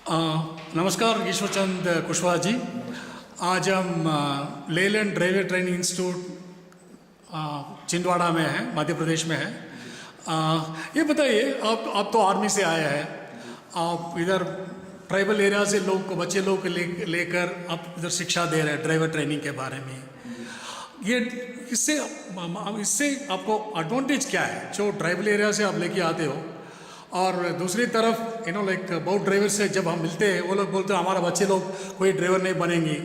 अ, नमस्कार ईश्वरचंद कुशवाहा जी। आज हम Leyland driver training institute Chhindwara में है, मध्य प्रदेश में है। ये बताइए, आप तो आर्मी से आए हैं, आप इधर ट्राइबल एरिया से बच्चे लोग को लेकर आप इधर शिक्षा दे रहे हैं ड्राइवर ट्रेनिंग के बारे में। ये इससे आपको एडवांटेज क्या है जो ट्राइबल एरिया से आप लेके आते हो? और दूसरी तरफ लाइक बहुत ड्राइवर से जब हम मिलते हैं वो लोग बोलते हैं हमारा बच्चे लोग कोई ड्राइवर नहीं बनेंगे।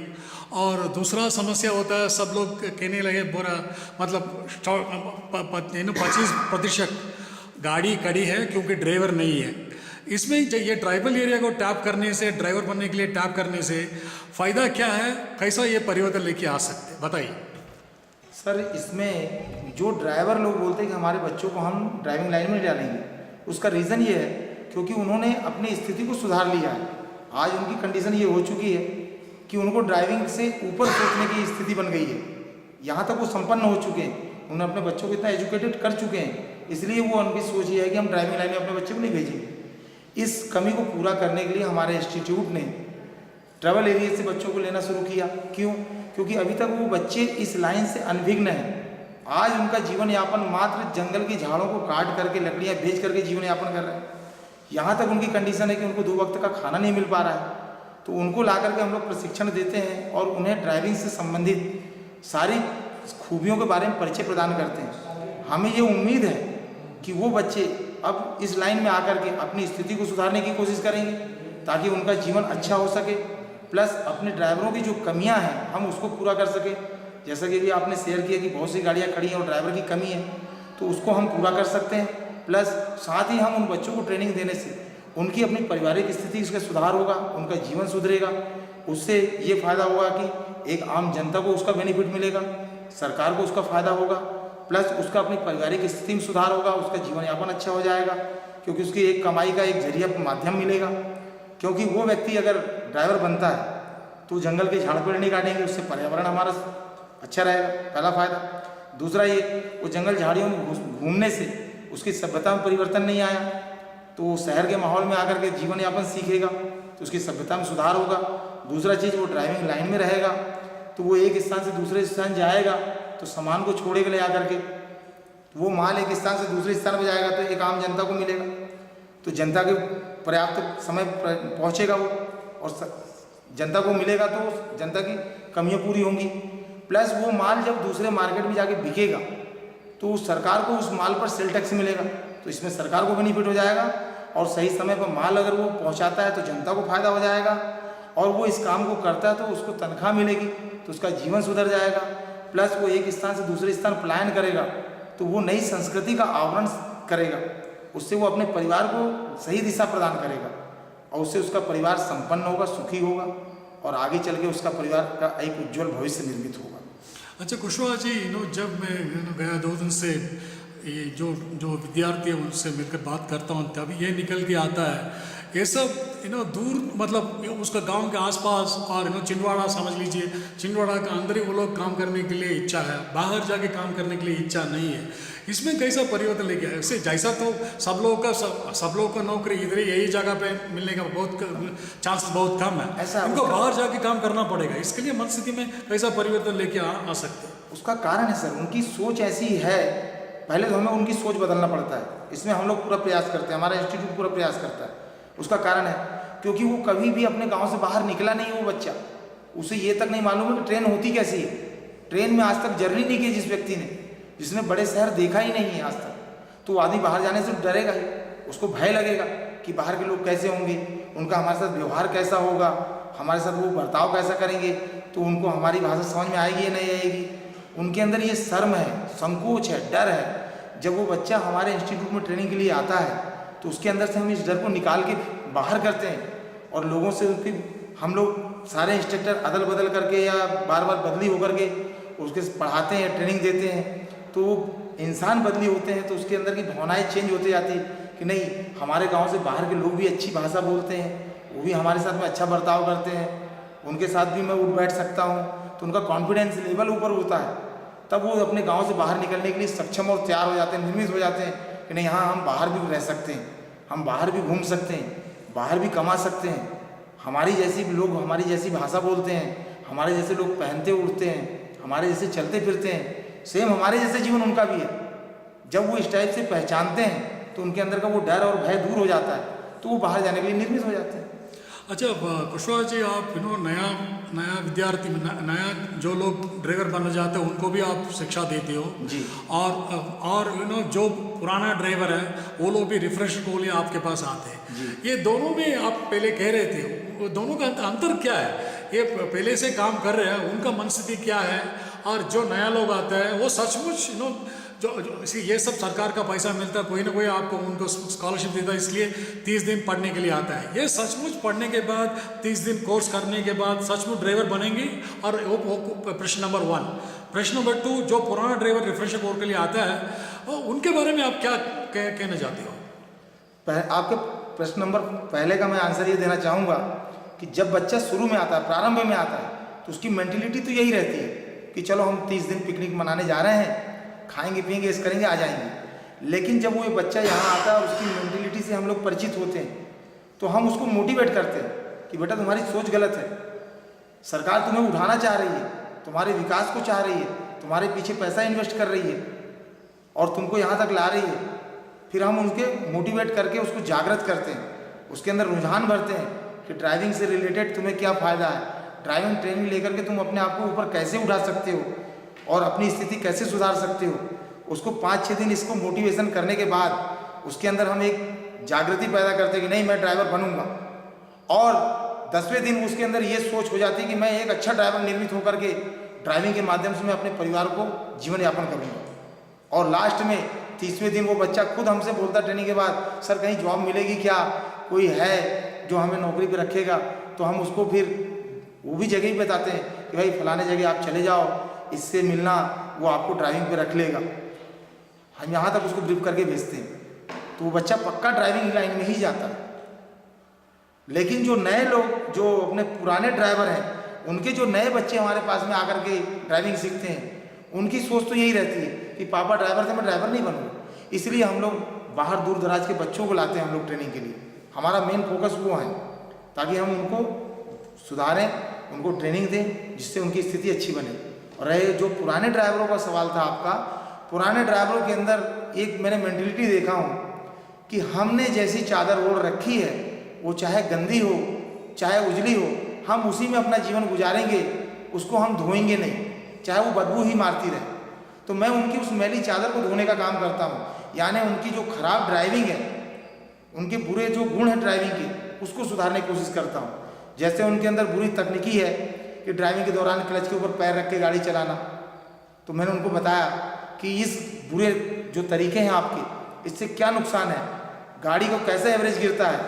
और दूसरा समस्या होता है, सब लोग कहने लगे बोरा मतलब 25% गाड़ी खड़ी है क्योंकि ड्राइवर नहीं है। इसमें ये ट्राइबल एरिया को टैप करने से, ड्राइवर बनने के लिए टैप करने से फ़ायदा क्या है? कैसा ये परिवर्तन लेके आ सकते हैं, बताइए। सर, इसमें जो ड्राइवर लोग बोलते हैं कि हमारे बच्चों को हम ड्राइविंग लाइन में डालेंगे, उसका रीज़न ये है क्योंकि उन्होंने अपनी स्थिति को सुधार लिया है। आज उनकी कंडीशन ये हो चुकी है कि उनको ड्राइविंग से ऊपर सोचने की स्थिति बन गई है। यहाँ तक वो संपन्न हो चुके हैं, उन्होंने अपने बच्चों को इतना एजुकेटेड कर चुके हैं, इसलिए वो उनकी सोच ये है कि हम ड्राइविंग लाइन में अपने बच्चे को नहीं भेजेंगे। इस कमी को पूरा करने के लिए हमारे इंस्टीट्यूट ने ट्रैवल एरिया से बच्चों को लेना शुरू किया। क्यों? क्योंकि अभी तक वो बच्चे इस लाइन से अनभिज्ञ हैं। आज उनका जीवन यापन मात्र जंगल की झाड़ों को काट करके, लकड़ियाँ बेच करके जीवन यापन कर रहे हैं। यहाँ तक उनकी कंडीशन है कि उनको 2 वक्त का खाना नहीं मिल पा रहा है। तो उनको ला करके हम लोग प्रशिक्षण देते हैं और उन्हें ड्राइविंग से संबंधित सारी खूबियों के बारे में परिचय प्रदान करते हैं। हमें ये उम्मीद है कि वो बच्चे अब इस लाइन में आकर के अपनी स्थिति को सुधारने की कोशिश करेंगे ताकि उनका जीवन अच्छा हो सके, प्लस अपने ड्राइवरों की जो कमियाँ हैं हम उसको पूरा कर सकें। जैसा कि भी आपने शेयर किया कि बहुत सी गाड़ियाँ खड़ी हैं और ड्राइवर की कमी है, तो उसको हम पूरा कर सकते हैं। प्लस साथ ही हम उन बच्चों को ट्रेनिंग देने से उनकी अपनी पारिवारिक स्थिति उसका सुधार होगा, उनका जीवन सुधरेगा। उससे ये फ़ायदा होगा कि एक आम जनता को उसका बेनिफिट मिलेगा, सरकार को उसका फ़ायदा होगा, प्लस उसका अपनी पारिवारिक स्थिति में सुधार होगा, उसका जीवन यापन अच्छा हो जाएगा क्योंकि उसकी एक कमाई का एक जरिया माध्यम मिलेगा। क्योंकि वो व्यक्ति अगर ड्राइवर बनता है तो जंगल के झाड़ पेड़ नहीं काटेंगे, उससे पर्यावरण हमारा अच्छा रहेगा, पहला फ़ायदा। दूसरा ये, वो जंगल झाड़ियों में घूमने से उसकी सभ्यता में परिवर्तन नहीं आया तो वो शहर के माहौल में आकर के जीवन यापन सीखेगा तो उसकी सभ्यता में सुधार होगा। दूसरा चीज़, वो ड्राइविंग लाइन में रहेगा तो वो एक स्थान से दूसरे स्थान जाएगा तो सामान को छोड़ेगा ले आकर के, तो वो माल एक स्थान से दूसरे स्थान पर जाएगा तो एक आम जनता को मिलेगा, तो जनता के पर्याप्त समय पहुँचेगा वो, और जनता को मिलेगा तो जनता की कमियाँ पूरी होंगी। प्लस वो माल जब दूसरे मार्केट में जाके बिकेगा तो सरकार को उस माल पर सेल टैक्स मिलेगा, तो इसमें सरकार को बेनिफिट हो जाएगा। और सही समय पर माल अगर वो पहुंचाता है तो जनता को फायदा हो जाएगा, और वो इस काम को करता है तो उसको तनख्वाह मिलेगी तो उसका जीवन सुधर जाएगा। प्लस वो एक स्थान से दूसरे स्थान पलायन करेगा तो वो नई संस्कृति का आवरण करेगा, उससे वो अपने परिवार को सही दिशा प्रदान करेगा और उससे उसका परिवार संपन्न होगा, सुखी होगा और आगे चल के उसका परिवार का एक उज्जवल भविष्य निर्मित होगा। अच्छा कुशवाहा जी, जब मैं गया 2 दिन से ये जो विद्यार्थी है उनसे मिलकर बात करता हूँ तभी ये निकल के आता है ये सब दूर, मतलब उसका गांव के आसपास और छिंदवाड़ा समझ लीजिए, छिंदवाड़ा के अंदर ही वो लोग काम करने के लिए इच्छा है, बाहर जाके काम करने के लिए इच्छा नहीं है। इसमें कैसा परिवर्तन लेके आए? उससे जैसा तो सब लोगों को नौकरी इधर यही जगह पे मिलने का चांसेस बहुत कम है, उनको बाहर जाके काम करना पड़ेगा। इसके लिए मनस्थिति में कैसा परिवर्तन लेके आ सकते हैं? उसका कारण है सर, उनकी सोच ऐसी है। पहले तो हमें उनकी सोच बदलना पड़ता है, इसमें हम लोग पूरा प्रयास करते हैं, हमारा इंस्टीट्यूट पूरा प्रयास करता है। उसका कारण है क्योंकि वो कभी भी अपने गांव से बाहर निकला नहीं, वो बच्चा, उसे ये तक नहीं मालूम है कि ट्रेन होती कैसी है। ट्रेन में आज तक जर्नी नहीं की जिस व्यक्ति ने, जिसने बड़े शहर देखा ही नहीं है आज तक, तो आदमी बाहर जाने से डरेगा ही, उसको भय लगेगा कि बाहर के लोग कैसे होंगे, उनका हमारे साथ व्यवहार कैसा होगा, हमारे साथ वो बर्ताव कैसा करेंगे, तो उनको हमारी भाषा समझ में आएगी या नहीं आएगी। उनके अंदर ये शर्म है, संकोच है, डर है। जब वो बच्चा हमारे इंस्टीट्यूट में ट्रेनिंग के लिए आता है तो उसके अंदर से हम इस डर को निकाल के बाहर करते हैं और लोगों से उसकी हम लोग सारे इंस्ट्रक्टर अदल बदल करके या बार बार बदली होकर के उसके पढ़ाते हैं, ट्रेनिंग देते हैं, तो इंसान बदली होते हैं तो उसके अंदर की भावनाएं चेंज होती जाती है कि नहीं, हमारे गांव से बाहर के लोग भी अच्छी भाषा बोलते हैं, वो भी हमारे साथ में अच्छा बर्ताव करते हैं, उनके साथ भी मैं उठ बैठ सकता हूँ, तो उनका कॉन्फिडेंस लेवल ऊपर होता है। तब वो अपने गांव से बाहर निकलने के लिए सक्षम और तैयार हो जाते हैं, निर्मित हो जाते हैं कि नहीं, हाँ हम बाहर भी रह सकते हैं, हम बाहर भी घूम सकते हैं, बाहर भी कमा सकते हैं, हमारी जैसी लोग हमारी जैसी भाषा बोलते हैं, हमारे जैसे लोग पहनते उड़ते हैं, हमारे जैसे चलते फिरते हैं, सेम हमारे जैसे जीवन उनका भी है। जब वो इस टाइप से पहचानते हैं तो उनके अंदर का वो डर और भय दूर हो जाता है, तो वो बाहर जाने के लिए निर्मित हो जाते हैं। अच्छा कुशवाहा जी, आप नया नया विद्यार्थी नया जो लोग ड्राइवर बनना चाहते हैं उनको भी आप शिक्षा देते हो जी। और जो पुराना ड्राइवर है वो लोग भी रिफ्रेशर के लिए आपके पास आते हैं जी। ये दोनों में आप पहले कह रहे थे, वो दोनों का अंतर क्या है? ये पहले से काम कर रहे हैं उनका मनस्थिति क्या है, और जो नया लोग आता है वो सचमुच जो ये सब सरकार का पैसा मिलता है, कोई ना कोई आपको उनको स्कॉलरशिप देता है, इसलिए 30 दिन पढ़ने के लिए आता है, ये सचमुच पढ़ने के बाद 30 दिन कोर्स करने के बाद सचमुच ड्राइवर बनेंगे? और वो प्रश्न नंबर 1। प्रश्न नंबर 2, जो पुराना ड्राइवर रिफ्रेशर कोर्स के लिए आता है उनके बारे में आप क्या कहना चाहते हो? आपके प्रश्न नंबर पहले का मैं आंसर ये देना चाहूँगा कि जब बच्चा शुरू में आता है, प्रारंभ में आता है, तो उसकी मेंटेलिटी तो यही रहती है कि चलो हम 30 दिन पिकनिक मनाने जा रहे हैं, खाएंगे पिएंगे ऐसे करेंगे आ जाएंगे। लेकिन जब वो ये बच्चा यहाँ आता है और उसकी मेंटेलिटी से हम लोग परिचित होते हैं तो हम उसको मोटिवेट करते हैं कि बेटा तुम्हारी सोच गलत है, सरकार तुम्हें उठाना चाह रही है, तुम्हारे विकास को चाह रही है, तुम्हारे पीछे पैसा इन्वेस्ट कर रही है और तुमको यहाँ तक ला रही है। फिर हम उनके मोटिवेट करके उसको जागृत करते हैं, उसके अंदर रुझान भरते हैं कि ड्राइविंग से रिलेटेड तुम्हें क्या फ़ायदा है, ड्राइविंग ट्रेनिंग लेकर के तुम अपने आप को ऊपर कैसे उठा सकते हो और अपनी स्थिति कैसे सुधार सकते हो। उसको 5-6 दिन इसको मोटिवेशन करने के बाद उसके अंदर हम एक जागृति पैदा करते हैं कि नहीं मैं ड्राइवर बनूंगा, और 10वें दिन उसके अंदर ये सोच हो जाती है कि मैं एक अच्छा ड्राइवर निर्मित होकर के ड्राइविंग के माध्यम से मैं अपने परिवार को जीवन यापन करूँगा। और लास्ट में 30वें दिन वो बच्चा खुद हमसे बोलता ट्रेनिंग के बाद, सर कहीं जॉब मिलेगी क्या, कोई है जो हमें नौकरी पे रखेगा? तो हम उसको फिर वो भी जगह ही बताते हैं कि भाई फलाने जगह आप चले जाओ, इससे मिलना, वो आपको ड्राइविंग पे रख लेगा। हम यहाँ तक उसको ब्रीफ करके भेजते हैं, तो वो बच्चा पक्का ड्राइविंग लाइन में ही जाता है। लेकिन जो नए लोग जो अपने पुराने ड्राइवर हैं, उनके जो नए बच्चे हमारे पास में आकर के ड्राइविंग सीखते हैं, उनकी सोच तो यही रहती है कि पापा ड्राइवर थे, मैं ड्राइवर नहीं बनूँगा। इसलिए हम लोग बाहर दूर दराज के बच्चों को लाते हैं हम लोग ट्रेनिंग के लिए। हमारा मेन फोकस वो है ताकि हम उनको सुधारें, उनको ट्रेनिंग दें जिससे उनकी स्थिति अच्छी बने। और रहे जो पुराने ड्राइवरों का सवाल था आपका, पुराने ड्राइवरों के अंदर एक मैंने मेंटलिटी देखा हूँ कि हमने जैसी चादर ओढ़ रखी है, वो चाहे गंदी हो चाहे उजली हो, हम उसी में अपना जीवन गुजारेंगे, उसको हम धोएंगे नहीं, चाहे वो बदबू ही मारती रहे। तो मैं उनकी उस मैली चादर को धोने का काम करता हूँ, यानी उनकी जो खराब ड्राइविंग है, उनके बुरे जो गुण हैं ड्राइविंग के, उसको सुधारने की कोशिश करता हूँ। जैसे उनके अंदर बुरी तकनीकी है कि ड्राइविंग के दौरान क्लच के ऊपर पैर रख के गाड़ी चलाना, तो मैंने उनको बताया कि इस बुरे जो तरीके हैं आपके, इससे क्या नुकसान है, गाड़ी को कैसे एवरेज गिरता है,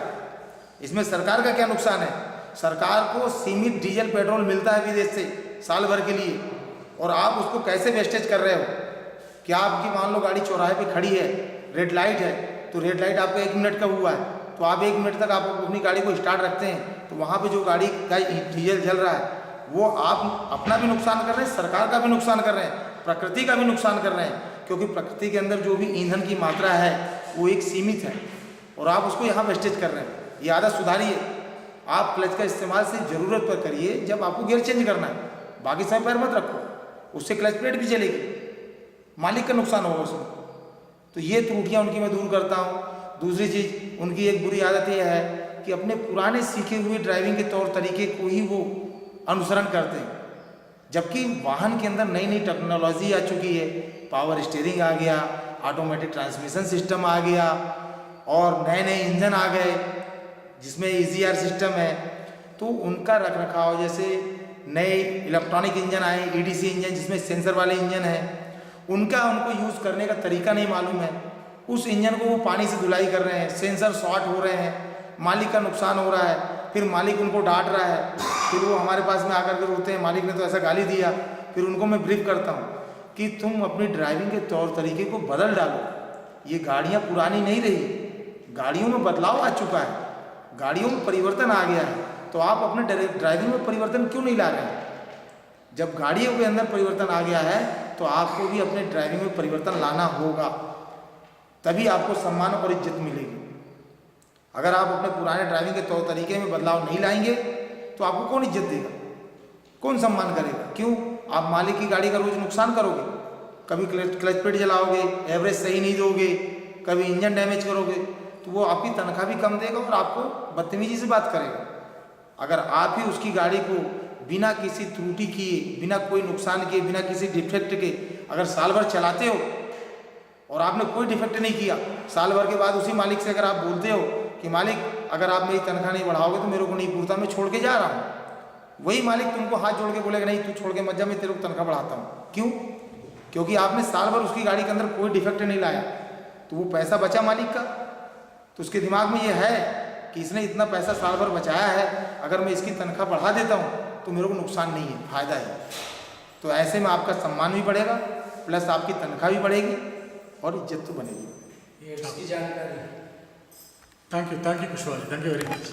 इसमें सरकार का क्या नुकसान है। सरकार को सीमित डीजल पेट्रोल मिलता है विदेश से साल भर के लिए, और आप उसको कैसे वेस्टेज कर रहे हो। क्या आपकी मान लो गाड़ी चौराहे पे खड़ी है, रेड लाइट है, तो रेड लाइट आपका 1 मिनट का हुआ है, तो आप 1 मिनट तक आप अपनी गाड़ी को स्टार्ट रखते हैं, तो वहाँ पे जो गाड़ी का डीजल जल रहा है वो आप अपना भी नुकसान कर रहे हैं, सरकार का भी नुकसान कर रहे हैं, प्रकृति का भी नुकसान कर रहे हैं, क्योंकि प्रकृति के अंदर जो भी ईंधन की मात्रा है वो एक सीमित है और आप उसको यहाँ वेस्टेज कर रहे हैं। ये आदत सुधारिए। आप क्लच का इस्तेमाल सिर्फ ज़रूरत पर करिए जब आपको गियर चेंज करना है, बाकी समय पैर मत रखो, उससे क्लच प्लेट भी चलेगी, मालिक का नुकसान होगा उसमें। तो ये त्रुटियाँ उनकी मैं दूर करता हूँ। दूसरी चीज़, उनकी एक बुरी आदत यह है कि अपने पुराने सीखे हुए ड्राइविंग के तौर तरीके को ही वो अनुसरण करते हैं, जबकि वाहन के अंदर नई नई टेक्नोलॉजी आ चुकी है, पावर स्टीयरिंग आ गया, ऑटोमेटिक ट्रांसमिशन सिस्टम आ गया और नए नए इंजन आ गए जिसमें EGR सिस्टम है। तो उनका रख रखाव, जैसे नए इलेक्ट्रॉनिक इंजन आए, EDC इंजन जिसमें सेंसर वाले इंजन हैं, उनका उनको यूज़ करने का तरीका नहीं मालूम है। उस इंजन को वो पानी से धुलाई कर रहे हैं, सेंसर शॉर्ट हो रहे हैं, मालिक का नुकसान हो रहा है, फिर मालिक उनको डांट रहा है, फिर वो हमारे पास में आकर के रोते हैं, मालिक ने तो ऐसा गाली दिया। फिर उनको मैं ब्रीफ करता हूँ कि तुम अपनी ड्राइविंग के तौर तरीके को बदल डालो, ये गाड़ियाँ पुरानी नहीं रही, गाड़ियों में बदलाव आ चुका है, गाड़ियों में परिवर्तन आ गया है, तो आप अपने ड्राइविंग में परिवर्तन क्यों नहीं ला रहे हैं। जब गाड़ियों के अंदर परिवर्तन आ गया है तो आपको भी अपने ड्राइविंग में परिवर्तन लाना होगा, तभी आपको सम्मान और इज्जत मिलेगी। अगर आप अपने पुराने ड्राइविंग के तौर तरीके में बदलाव नहीं लाएंगे तो आपको कौन इज्जत देगा, कौन सम्मान करेगा? क्यों? आप मालिक की गाड़ी का रोज नुकसान करोगे, कभी क्लच पेट जलाओगे, एवरेज सही नहीं दोगे, कभी इंजन डैमेज करोगे, तो वो आपकी तनख्वाह भी कम देगा और आपको बदतमीजी से बात करेगा। अगर आप ही उसकी गाड़ी को बिना किसी त्रुटि किए, बिना कोई नुकसान किए, बिना किसी डिफेक्ट के अगर साल भर चलाते हो और आपने कोई डिफेक्ट नहीं किया, साल भर के बाद उसी मालिक से अगर आप बोलते हो कि मालिक अगर आप मेरी तनख्वाह नहीं बढ़ाओगे तो मेरे को नहीं पूछता, मैं छोड़ के जा रहा हूँ, वही मालिक तुमको हाथ जोड़ के बोलेगा नहीं तू छोड़ के मत जा, मैं तेरे को तनख्वाह बढ़ाता हूँ। क्यों? क्योंकि आपने साल भर उसकी गाड़ी के अंदर कोई डिफेक्ट नहीं लाया, तो वो पैसा बचा मालिक का, तो उसके दिमाग में ये है कि इसने इतना पैसा साल भर बचाया है, अगर मैं इसकी तनख्वाह बढ़ा देता हूँ तो मेरे को नुकसान नहीं है, फायदा है। तो ऐसे में आपका सम्मान भी बढ़ेगा, प्लस आपकी तनख्वाह भी बढ़ेगी और इज्जत तो बनेगी। ये इसकी जानकारी। Thank you Kushwaha ji, thank you very much.